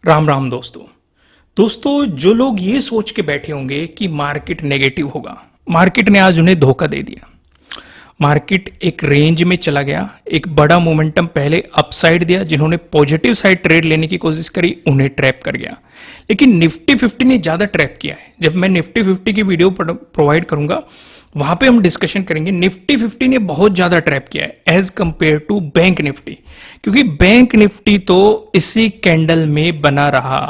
राम राम दोस्तों जो लोग ये सोच के बैठे होंगे कि मार्केट नेगेटिव होगा, मार्केट ने आज उन्हें धोखा दे दिया। मार्केट एक रेंज में चला गया, एक बड़ा मोमेंटम पहले अपसाइड दिया, जिन्होंने पॉजिटिव साइड ट्रेड लेने की कोशिश करी उन्हें ट्रैप कर गया। लेकिन निफ्टी 50 ने ज्यादा ट्रैप किया है। जब मैं निफ्टी 50 की वीडियो प्रोवाइड करूंगा वहां पे हम डिस्कशन करेंगे। निफ्टी 50 ने बहुत ज्यादा ट्रैप किया है as compared to bank Nifty, क्योंकि बैंक निफ्टी तो इसी कैंडल में बना रहा,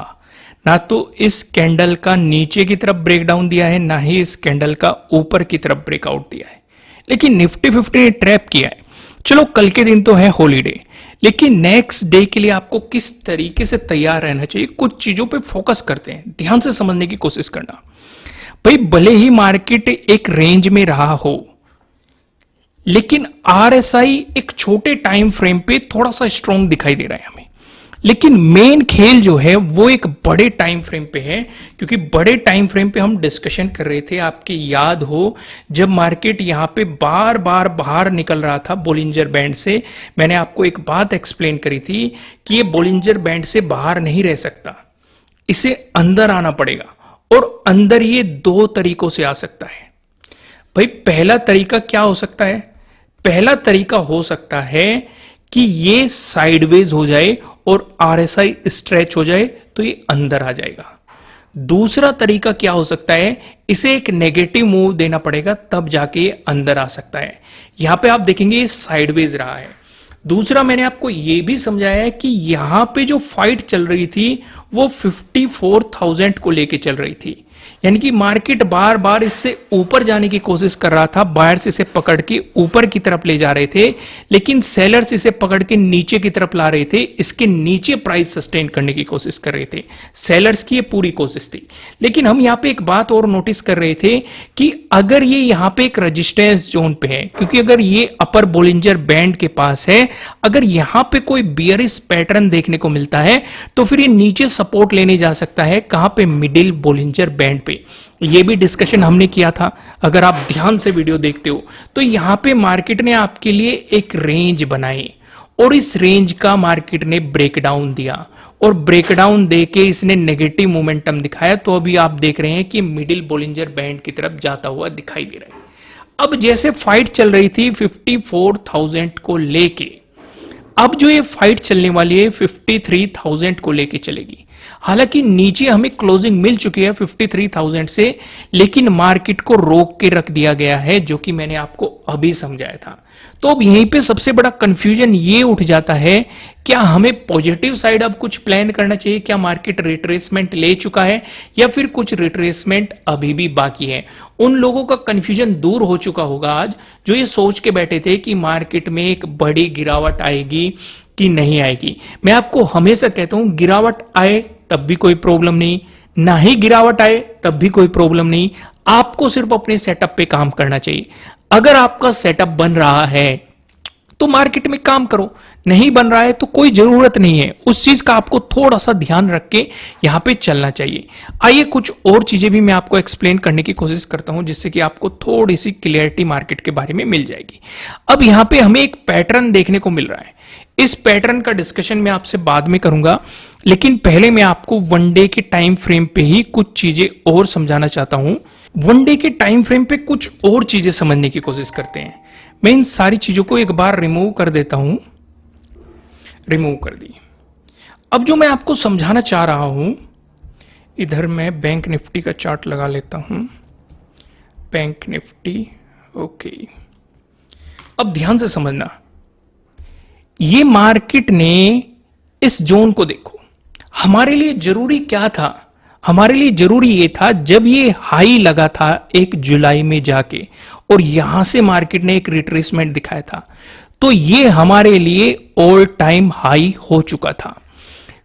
ना तो इस कैंडल का नीचे की तरफ ब्रेकडाउन दिया है, ना ही इस कैंडल का ऊपर की तरफ ब्रेकआउट दिया है। लेकिन निफ्टी 50 ने ट्रैप किया है। चलो कल के दिन तो है हॉलीडे, लेकिन नेक्स्ट डे के लिए आपको किस तरीके से तैयार रहना चाहिए, कुछ चीजों पे फोकस करते हैं, ध्यान से समझने की कोशिश करना। भाई भले ही मार्केट एक रेंज में रहा हो, लेकिन आरएसआई एक छोटे टाइम फ्रेम पे थोड़ा सा स्ट्रॉन्ग दिखाई दे रहा है हमें। लेकिन मेन खेल जो है वो एक बड़े टाइम फ्रेम पे है, क्योंकि बड़े टाइम फ्रेम पे हम डिस्कशन कर रहे थे, आपके याद हो जब मार्केट यहां पे बार बार बाहर निकल रहा था बोलिंजर बैंड से। मैंने आपको एक बात एक्सप्लेन करी थी कि ये बोलिंजर बैंड से बाहर नहीं रह सकता, इसे अंदर आना पड़ेगा। और अंदर ये दो तरीकों से आ सकता है। भाई पहला तरीका क्या हो सकता है? पहला तरीका हो सकता है कि ये साइडवेज हो जाए और आरएसआई स्ट्रेच हो जाए तो ये अंदर आ जाएगा। दूसरा तरीका क्या हो सकता है? इसे एक नेगेटिव मूव देना पड़ेगा, तब जाके ये अंदर आ सकता है। यहां पे आप देखेंगे ये साइडवेज रहा है। दूसरा मैंने आपको यह भी समझाया है कि यहां पे जो फाइट चल रही थी वो 54,000 को लेके चल रही थी, यानी कि मार्केट बार बार इससे ऊपर जाने की कोशिश कर रहा था। बायर्स इसे पकड़ के ऊपर की तरफ ले जा रहे थे, लेकिन सेलर्स इसे पकड़ के नीचे की तरफ ला रहे थे। इसके नीचे प्राइस सस्टेन करने की कोशिश कर रहे थे, सेलर्स की ये पूरी कोशिश थी। लेकिन हम यहां पे एक बात और नोटिस कर रहे थे कि अगर ये यहां पे एक रेजिस्टेंस जोन पे है, क्योंकि अगर ये अपर बोलिंजर बैंड के पास है, अगर यहां पे कोई बियरिश पैटर्न देखने को मिलता है तो फिर ये नीचे सपोर्ट लेने जा सकता है। कहां पे? मिडिल बोलिंजर बैंड पे। ये भी डिस्कशन हमने किया था, अगर आप ध्यान से वीडियो देखते हो तो यहां पे मार्केट ने आपके लिए एक रेंज बनाई और इस रेंज का मार्केट ने ब्रेकडाउन दिया और ब्रेकडाउन देके इसने नेगेटिव मोमेंटम दिखाया। तो अभी आप देख रहे हैं कि मिडिल बोलिंजर बैंड की तरफ जाता हुआ दिखाई दे रहा है। अब जैसे फाइट चल रही थी 54,000 को लेके, अब जो ये फाइट चलने वाली है 53,000 को लेके चलेगी। हालांकि नीचे हमें क्लोजिंग मिल चुकी है 53,000 से, लेकिन मार्केट को रोक के रख दिया गया है, जो कि मैंने आपको अभी समझाया था। तो अब यहीं पे सबसे बड़ा कंफ्यूजन ये उठ जाता है, क्या हमें पॉजिटिव साइड अब कुछ प्लान करना चाहिए? क्या मार्केट रिट्रेसमेंट ले चुका है या फिर कुछ रिट्रेसमेंट अभी भी बाकी है? उन लोगों का कंफ्यूजन दूर हो चुका होगा आज, जो ये सोच के बैठे थे कि मार्केट में एक बड़ी गिरावट आएगी कि नहीं आएगी। मैं आपको हमेशा कहता हूं, गिरावट आए तब भी कोई प्रॉब्लम नहीं, ना ही गिरावट आए तब भी कोई प्रॉब्लम नहीं। आपको सिर्फ अपने सेटअप पे काम करना चाहिए। अगर आपका सेटअप बन रहा है तो मार्केट में काम करो, नहीं बन रहा है तो कोई जरूरत नहीं है। उस चीज का आपको थोड़ा सा ध्यान रख के यहां पे चलना चाहिए। आइए कुछ और चीजें भी मैं आपको एक्सप्लेन करने की कोशिश करता हूं, जिससे कि आपको थोड़ी सी क्लियरिटी मार्केट के बारे में मिल जाएगी। अब यहां पे हमें एक पैटर्न देखने को मिल रहा है। इस पैटर्न का डिस्कशन मैं आपसे बाद में करूंगा, लेकिन पहले मैं आपको वन डे के टाइम फ्रेम पे ही कुछ चीजें और समझाना चाहता हूं। वन डे के टाइम फ्रेम पे कुछ और चीजें समझने की कोशिश करते हैं। मैं इन सारी चीजों को एक बार रिमूव कर देता हूं। रिमूव कर दी। अब जो मैं आपको समझाना चाह रहा हूं, इधर मैं बैंक निफ्टी का चार्ट लगा लेता हूं। Bank Nifty, okay. अब ध्यान से समझना, ये मार्केट ने इस जोन को देखो। हमारे लिए जरूरी क्या था? हमारे लिए जरूरी ये था, जब ये हाई लगा था 1 जुलाई में जाके और यहां से मार्केट ने एक रिट्रेसमेंट दिखाया था, तो ये हमारे लिए ऑल टाइम हाई हो चुका था।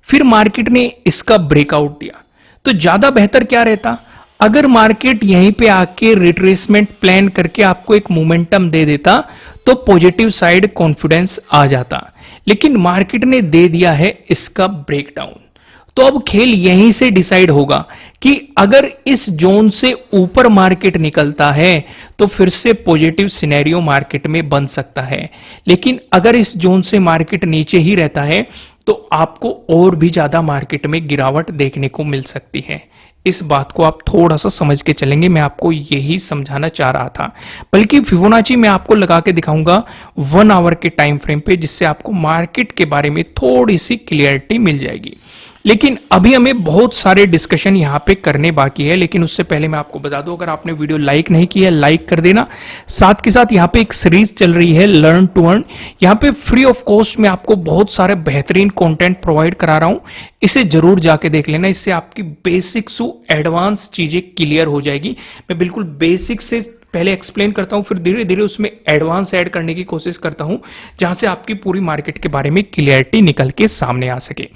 फिर मार्केट ने इसका ब्रेकआउट दिया, तो ज्यादा बेहतर क्या रहता? अगर मार्केट यहीं पे आके रिट्रेसमेंट प्लान करके आपको एक मोमेंटम दे देता तो पॉजिटिव साइड कॉन्फिडेंस आ जाता। लेकिन मार्केट ने दे दिया है इसका ब्रेकडाउन। तो अब खेल यहीं से डिसाइड होगा कि अगर इस जोन से ऊपर मार्केट निकलता है तो फिर से पॉजिटिव सिनेरियो मार्केट में बन सकता है। लेकिन अगर इस जोन से मार्केट नीचे ही रहता है, तो आपको और भी ज्यादा मार्केट में गिरावट देखने को मिल सकती है। इस बात को आप थोड़ा सा समझ के चलेंगे, मैं आपको यही समझाना चाह रहा था। बल्कि फिबोनाची मैं आपको लगा के दिखाऊंगा 1 आवर के टाइम फ्रेम पे, जिससे आपको मार्केट के बारे में थोड़ी सी क्लियरिटी मिल जाएगी। लेकिन अभी हमें बहुत सारे डिस्कशन यहाँ पे करने बाकी है, लेकिन उससे पहले मैं आपको बता दूं, अगर आपने वीडियो लाइक नहीं किया है लाइक कर देना। साथ के साथ यहाँ पे एक सीरीज चल रही है लर्न टू अर्न, यहाँ पे फ्री ऑफ कॉस्ट में आपको बहुत सारे बेहतरीन कंटेंट प्रोवाइड करा रहा हूं, इसे जरूर जाके देख लेना। इससे आपकी बेसिक से एडवांस चीजें क्लियर हो जाएगी। मैं बिल्कुल बेसिक से पहले एक्सप्लेन करता हूं, फिर धीरे धीरे उसमें एडवांस ऐड करने की कोशिश करता हूं, जहां से आपकी पूरी मार्केट के बारे में क्लियरिटी निकल के सामने आ सके।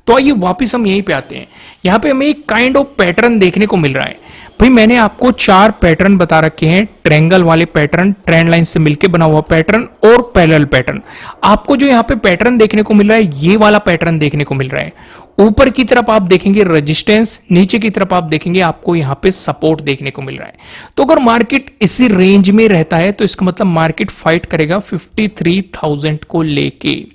तो आइए वापस हम यहीं पे आते हैं। यहां पे हमें एक काइंड ऑफ पैटर्न देखने को मिल रहा है। भाई मैंने आपको 4 पैटर्न बता रखे हैं, ट्रायंगल वाले पैटर्न, ट्रेंड लाइन से मिलकर बना हुआ पैटर्न और पैरेलल पैटर्न। आपको जो यहाँ पे पैटर्न देखने को मिल रहा है, ये वाला पैटर्न देखने को मिल रहा है। ऊपर की तरफ आप देखेंगे रेजिस्टेंस, नीचे की तरफ आप देखेंगे आपको यहाँ पे सपोर्ट देखने को मिल रहा है। तो अगर मार्केट इसी रेंज में रहता है तो इसका मतलब मार्केट फाइट करेगा 53,000 को लेके।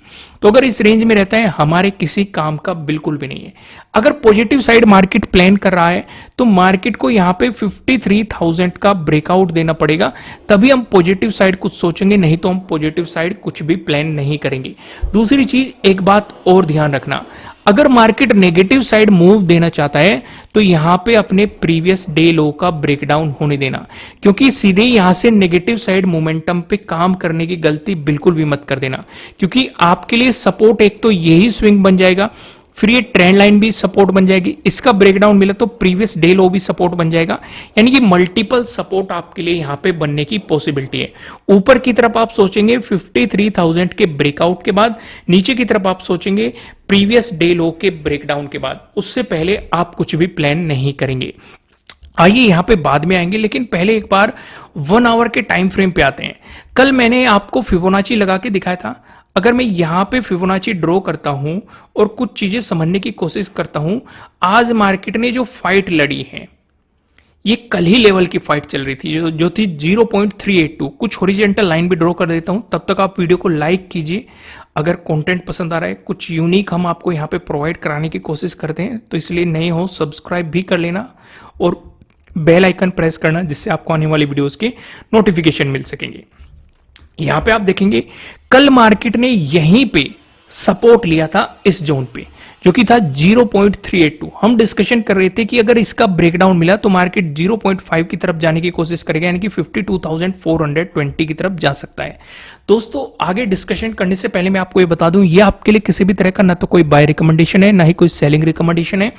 तो अगर इस रेंज में रहता है हमारे किसी काम का बिल्कुल भी नहीं है। अगर पॉजिटिव साइड मार्केट प्लान कर रहा है तो मार्केट को यहां पे 53,000 का ब्रेकआउट देना पड़ेगा, तभी हम पॉजिटिव साइड कुछ सोचेंगे, नहीं तो हम पॉजिटिव साइड कुछ भी प्लान नहीं करेंगे। दूसरी चीज, एक बात और ध्यान रखना, अगर मार्केट नेगेटिव साइड मूव देना चाहता है तो यहां पे अपने प्रीवियस डे लो का ब्रेकडाउन होने देना, क्योंकि सीधे यहां से नेगेटिव साइड मोमेंटम पे काम करने की गलती बिल्कुल भी मत कर देना, क्योंकि आपके लिए सपोर्ट एक तो यही स्विंग बन जाएगा, फिर ये ट्रेंड लाइन भी सपोर्ट बन जाएगी, इसका ब्रेकडाउन मिला तो प्रीवियस डे लो भी सपोर्ट बन जाएगा। यानी कि मल्टीपल सपोर्ट आपके लिए यहां पे बनने की पॉसिबिलिटी है। ऊपर की तरफ आप सोचेंगे 53,000 के ब्रेकआउट के बाद, नीचे की तरफ आप सोचेंगे प्रीवियस डे लो के ब्रेकडाउन के बाद। उससे पहले आप कुछ भी प्लान नहीं करेंगे। आइए यहां पे बाद में आएंगे, लेकिन पहले एक बार 1 आवर के टाइम फ्रेम पे आते हैं। कल मैंने आपको फिबोनाची लगा के दिखाया था। अगर मैं यहां पे फिबोनाची ड्रॉ करता हूं और कुछ चीजें समझने की कोशिश करता हूं, आज मार्केट ने जो फाइट लड़ी है, ये कल ही लेवल की फाइट चल रही थी जो थी 0.382। कुछ हॉरिजॉन्टल लाइन भी ड्रॉ कर देता हूं, तब तक आप वीडियो को लाइक कीजिए। अगर कंटेंट पसंद आ रहा है, कुछ यूनिक हम आपको यहां पे प्रोवाइड कराने की कोशिश करते हैं, तो इसलिए नए हो सब्सक्राइब भी कर लेना और बेल आइकन प्रेस करना, जिससे आपको आने वाली वीडियोस के नोटिफिकेशन मिल सकेंगे। यहां पे आप देखेंगे कल मार्केट ने यहीं पे सपोर्ट लिया था इस जोन पे, जो कि था 0.382। हम डिस्कशन कर रहे थे कि अगर इसका ब्रेकडाउन मिला तो मार्केट 0.5 की तरफ जाने की कोशिश करेगा, यानी कि 52,420 की तरफ जा सकता है। दोस्तों आगे डिस्कशन करने से पहले मैं आपको ये बता दूं, ये आपके लिए किसी भी तरह का ना तो कोई बाय रिकमेंडेशन है, ना ही कोई सेलिंग रिकमेंडेशन है।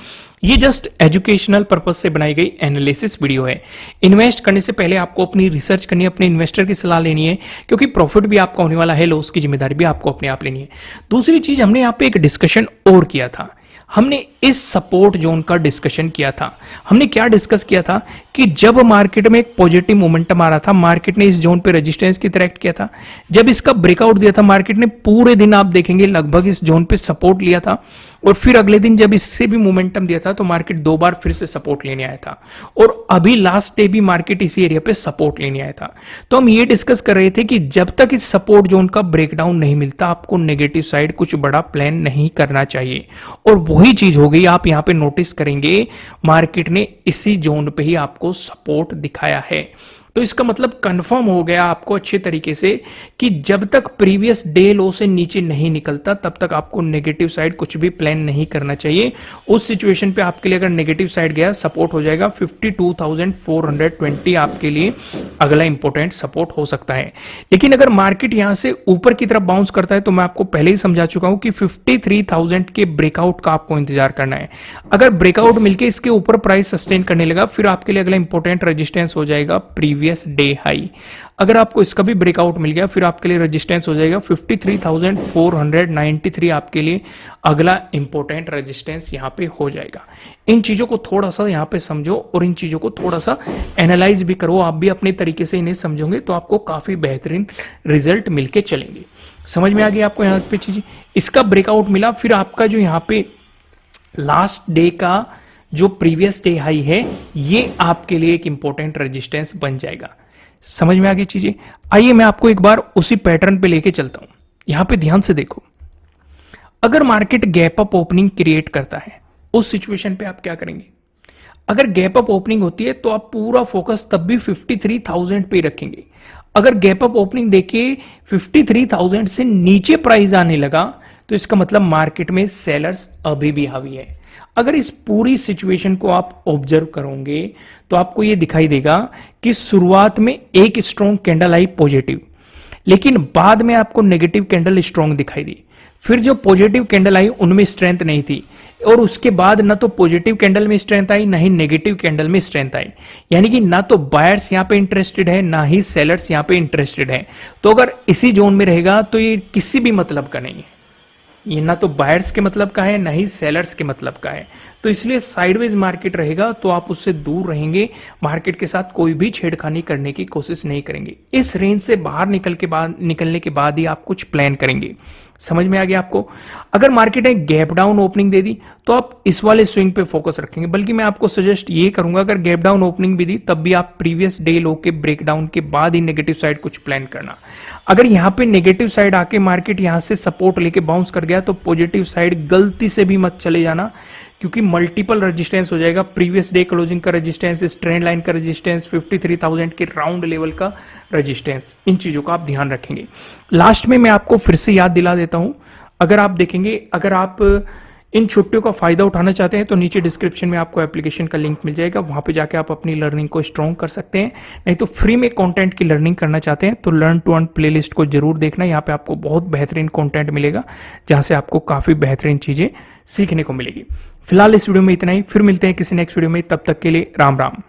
ये जस्ट एजुकेशनल पर्पज से बनाई गई एनालिसिस वीडियो है। इन्वेस्ट करने से पहले आपको अपनी रिसर्च करनी है, अपने इन्वेस्टर की सलाह लेनी है, क्योंकि प्रॉफिट भी आपका होने वाला है, लॉस की जिम्मेदारी भी आपको अपने आप लेनी है। दूसरी चीज, हमने यहाँ पे एक डिस्कशन और किया था। हमने इस सपोर्ट जोन का डिस्कशन किया था। हमने क्या डिस्कस किया था कि जब मार्केट में एक पॉजिटिव मोमेंटम आ रहा था, मार्केट ने इस जोन पे रेजिस्टेंस की तरह एक्ट किया था। जब इसका ब्रेकआउट दिया था, मार्केट ने पूरे दिन आप देखेंगे लगभग इस जोन पे सपोर्ट लिया था, और फिर अगले दिन जब इससे भी मोमेंटम दिया था तो मार्केट 2 बार फिर से सपोर्ट लेने आया था, और अभी लास्ट डे भी मार्केट इसी एरिया पे सपोर्ट लेने आया था। तो हम ये डिस्कस कर रहे थे कि जब तक इस सपोर्ट जोन का ब्रेकडाउन नहीं मिलता, आपको नेगेटिव साइड कुछ बड़ा प्लान नहीं करना चाहिए। और वही चीज हो गई, आप यहां पे नोटिस करेंगे मार्केट ने इसी जोन पे ही आपको सपोर्ट दिखाया है। तो इसका मतलब कंफर्म हो गया आपको अच्छे तरीके से कि जब तक प्रीवियस डे लो से नीचे नहीं निकलता, तब तक आपको नेगेटिव साइड कुछ भी प्लान नहीं करना चाहिए। उस सिचुएशन पे आपके लिए अगर नेगेटिव साइड गया, सपोर्ट हो जाएगा 52,420 आपके लिए अगला इंपॉर्टेंट सपोर्ट हो सकता है। लेकिन अगर मार्केट यहां से ऊपर की तरफ बाउंस करता है, तो मैं आपको पहले ही समझा चुका हूं कि 53,000 के ब्रेकआउट का आपको इंतजार करना है। अगर ब्रेकआउट मिलकर इसके ऊपर प्राइस सस्टेन करने लगा, फिर आपके लिए अगला इंपॉर्टेंट रेजिस्टेंस हो जाएगा प्रीवियस डे हाई। अगर आपको इसका भी ब्रेकआउट मिल गया, फिर आपके लिए रेजिस्टेंस हो जाएगा 53,493 आपके लिए अगला इंपॉर्टेंट रेजिस्टेंस यहां पे हो जाएगा। इन चीजों को थोड़ा सा यहां पे समझो और इन चीजों को थोड़ा सा एनालाइज भी करो। आप भी अपने तरीके से इन्हें समझोगे तो आपको काफी बेहतरीन रिजल्ट मिलके चलेंगे। समझ में आ गई आपको यहां पे चीजें। इसका ब्रेकआउट मिला, फिर आपका जो यहां पे लास्ट डे का जो प्रीवियस डे हाई है, ये आपके लिए एक इंपॉर्टेंट रेजिस्टेंस बन जाएगा। समझ में आ गई चीजें। आइए मैं आपको एक बार उसी पैटर्न पे लेके चलता हूं। यहां पे ध्यान से देखो, अगर market gap up opening create करता है, उस सिचुएशन पे आप क्या करेंगे? अगर गैप अप ओपनिंग होती है तो आप पूरा फोकस तब भी 53,000 पे रखेंगे। अगर गैप अप ओपनिंग देखिए 53,000 से नीचे प्राइस आने लगा तो इसका मतलब मार्केट में सेलर्स अभी भी हावी है। अगर इस पूरी सिचुएशन को आप ऑब्जर्व करोगे तो आपको यह दिखाई देगा कि शुरुआत में एक स्ट्रॉन्ग कैंडल आई पॉजिटिव, लेकिन बाद में आपको नेगेटिव कैंडल स्ट्रॉन्ग दिखाई दी। फिर जो पॉजिटिव कैंडल आई उनमें स्ट्रेंथ नहीं थी, और उसके बाद ना तो पॉजिटिव कैंडल में स्ट्रेंथ आई ना ही नेगेटिव कैंडल में स्ट्रेंथ आई। यानी कि ना तो बायर्स यहां पे इंटरेस्टेड है ना ही सेलर्स यहां पे इंटरेस्टेड है। तो अगर इसी जोन में रहेगा तो ये किसी भी मतलब का नहीं है, ये ना तो बायर्स के मतलब का है ना ही सेलर्स के मतलब का है। तो इसलिए साइडवेज मार्केट रहेगा तो आप उससे दूर रहेंगे, मार्केट के साथ कोई भी छेड़खानी करने की कोशिश नहीं करेंगे। इस रेंज से बाहर निकलने के बाद ही आप कुछ प्लान करेंगे। समझ में आ गया आपको? अगर मार्केट ने गैप डाउन ओपनिंग दे दी तो आप इस वाले स्विंग पे फोकस रखेंगे। बल्कि मैं आपको सजेस्ट ये करूंगा, अगर गैप डाउन ओपनिंग भी दी तब भी आप प्रीवियस डे लो के ब्रेकडाउन के बाद ही नेगेटिव साइड कुछ प्लान करना। अगर यहां पे नेगेटिव साइड आके मार्केट यहां से सपोर्ट लेके बाउंस कर गया तो पॉजिटिव साइड गलती से भी मत चले जाना, क्योंकि मल्टीपल रेजिस्टेंस हो जाएगा। प्रीवियस डे क्लोजिंग का रेजिस्टेंस, इस ट्रेंड लाइन का रेजिस्टेंस, 53,000 के राउंड लेवल का रेजिस्टेंस, इन चीजों का आप ध्यान रखेंगे। लास्ट में मैं आपको फिर से याद दिला देता हूं, अगर आप देखेंगे, अगर आप इन छुट्टियों का फायदा उठाना चाहते हैं तो नीचे डिस्क्रिप्शन में आपको एप्लीकेशन का लिंक मिल जाएगा, वहां पे जाके आप अपनी लर्निंग को स्ट्रॉन्ग कर सकते हैं। नहीं तो फ्री में कंटेंट की लर्निंग करना चाहते हैं तो लर्न टू अर्न प्लेलिस्ट को जरूर देखना, यहाँ पे आपको बहुत बेहतरीन कंटेंट मिलेगा जहां से आपको काफी बेहतरीन चीजें सीखने को मिलेगी। फिलहाल इस वीडियो में इतना ही, फिर मिलते हैं किसी नेक्स्ट वीडियो में, तब तक के लिए राम राम।